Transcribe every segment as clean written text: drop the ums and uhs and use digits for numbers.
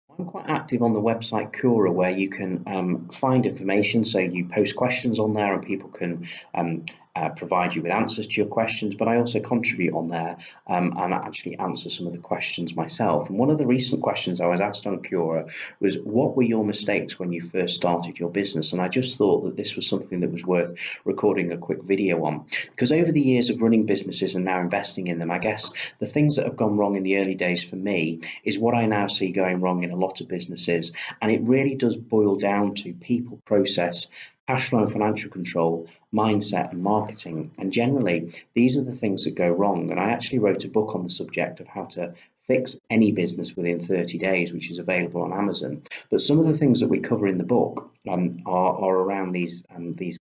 I'm quite active on the website Cura, where you can find information. So you post questions on there, and people can provide you with answers to your questions. But I also contribute on there and actually answer some of the questions myself. And one of the recent questions I was asked on Cura was, "What were your mistakes when you first started your business?" And I just thought that this was something that was worth recording a quick video on, because over the years of running businesses and now investing in them, I guess the things that have gone wrong in the early days for me is what I now see going wrong in a lot of businesses. And it really does boil down to people, process, cash flow and financial control, mindset and marketing. And generally, these are the things that go wrong. And I actually wrote a book on the subject of how to fix any business within 30 days, which is available on Amazon. But some of the things that we cover in the book are around these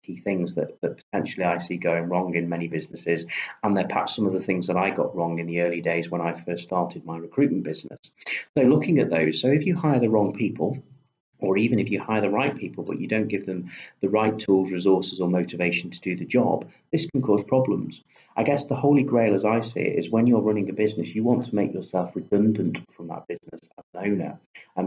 key things that potentially I see going wrong in many businesses. And they're perhaps some of the things that I got wrong in the early days when I first started my recruitment business. So looking at those, so if you hire the wrong people, or even if you hire the right people, but you don't give them the right tools, resources, or motivation to do the job, this can cause problems. I guess the holy grail, as I see it, is when you're running a business, you want to make yourself redundant from that business as an owner,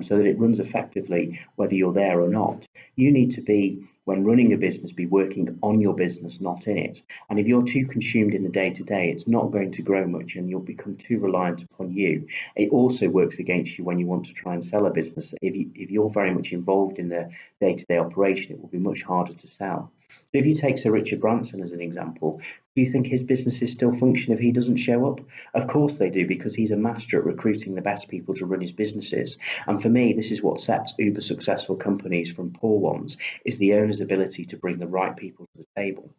so that it runs effectively whether you're there or not. You need to be, when running a business, be working on your business, not in it. And if you're too consumed in the day-to-day, it's not going to grow much and you'll become too reliant upon you. It also works against you when you want to try and sell a business. If you're very much involved in the day-to-day operation, it will be much harder to sell. So if you take Sir Richard Branson as an example, do you think his businesses still function if he doesn't show up? Of course they do, because he's a master at recruiting the best people to run his businesses. And for me, this is what sets uber successful companies from poor ones, is the owner's ability to bring the right people to the table.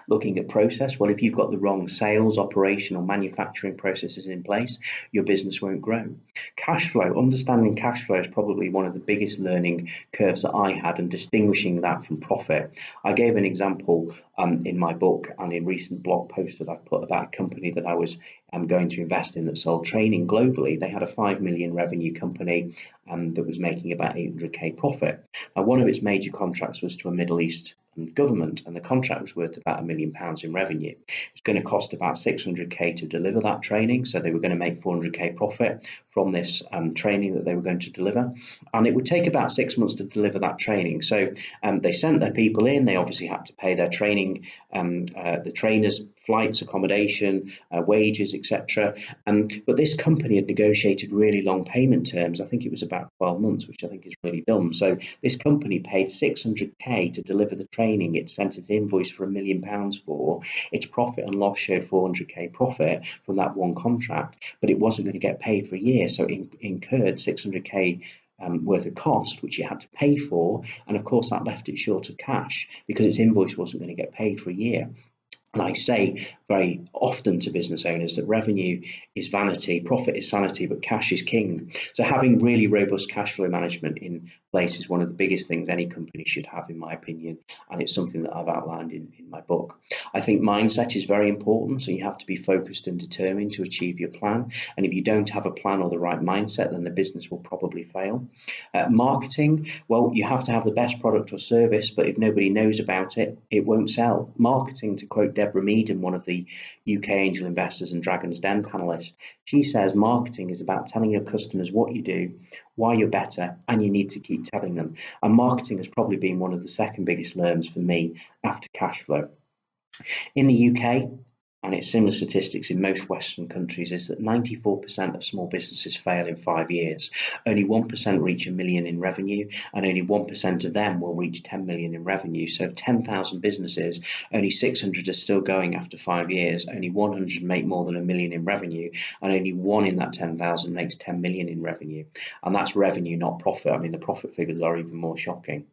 Looking at process, well, if you've got the wrong sales, operation, or manufacturing processes in place, your business won't grow. Cash flow, understanding cash flow is probably one of the biggest learning curves that I had, and distinguishing that from profit. I gave an example in my book and in recent blog posts that I've put about a company that I was going to invest in that sold training globally. They had a 5 million revenue company that was making about 800k profit. Now, one of its major contracts was to a Middle East government, and the contract was worth about £1 million in revenue. It was going to cost about 600k to deliver that training, so they were going to make 400k profit from this training that they were going to deliver, and it would take about 6 months to deliver that training. So they sent their people in. They obviously had to pay their training, the trainers' flights, accommodation, wages, etc. But this company had negotiated really long payment terms. I think it was about 12 months, which I think is really dumb. So this company paid 600k to deliver the training. It sent its invoice for £1 million for. Its profit and loss showed 400k profit from that one contract, but it wasn't going to get paid for a year. So it incurred 600k worth of cost, which it had to pay for. And of course, that left it short of cash because its invoice wasn't going to get paid for a year. And I say very often to business owners that revenue is vanity, profit is sanity, but cash is king. So having really robust cash flow management in place is one of the biggest things any company should have, in my opinion. And it's something that I've outlined in my book. I think mindset is very important. So you have to be focused and determined to achieve your plan. And if you don't have a plan or the right mindset, then the business will probably fail. Marketing, well, you have to have the best product or service, but if nobody knows about it, it won't sell. Marketing, to quote Deborah Meaden, one of the UK angel investors and Dragon's Den panelists, she says marketing is about telling your customers what you do, why you're better, and you need to keep telling them. And marketing has probably been one of the second biggest learns for me after cash flow. In the UK, and it's similar statistics in most Western countries, is that 94% of small businesses fail in 5 years. Only 1% reach $1 million in revenue, and only 1% of them will reach 10 million in revenue. So of 10,000 businesses, only 600 are still going after 5 years, only 100 make more than $1 million in revenue, and only one in that 10,000 makes 10 million in revenue. And that's revenue, not profit. I mean, the profit figures are even more shocking.